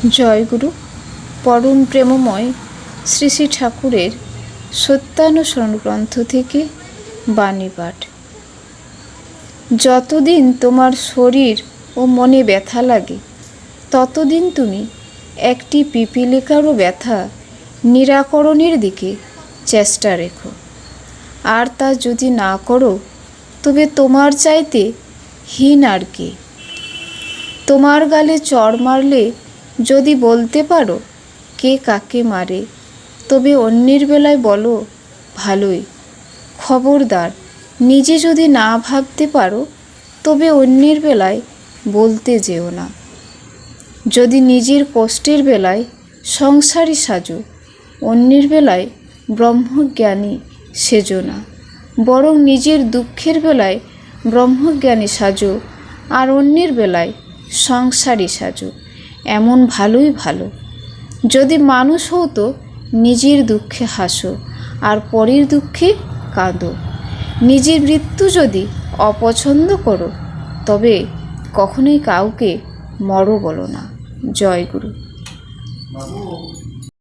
জয়গুরু। পরম প্রেমময় শ্রী শ্রী ঠাকুরের সত্যানুসরণ গ্রন্থ থেকে বাণী পাঠ। যতদিন তোমার শরীর ও মনে ব্যথা লাগে, ততদিন তুমি একটি পিপীলিকারও ব্যথা নিরাকরণের দিকে চেষ্টা রেখো। আর তা যদি না করো, তবে তোমার চাইতে হীন আর কে? তোমার গালে চড় মারলে যদি বলতে পারো কে কাকে মারে, তবে অন্যের বেলায় বলো ভালোই। খবরদার, নিজে যদি না ভাবতে পারো, তবে অন্যের বেলায় বলতে যেও না। যদি নিজের কষ্টের বেলায় সংসারী সাজো, অন্যের বেলায় ব্রহ্মজ্ঞানী সেজো না। বরং নিজের দুঃখের বেলায় ব্রহ্মজ্ঞানী সাজো, আর অন্যের বেলায় সংসারী সাজো। এমন ভালোই ভালো। যদি মানুষ হও তো নিজের দুঃখে হাসো, আর পরের দুঃখে কাঁদো। নিজের মৃত্যু যদি অপছন্দ করো, তবে কখনোই কাউকে মরো বলো না। জয় গুরু।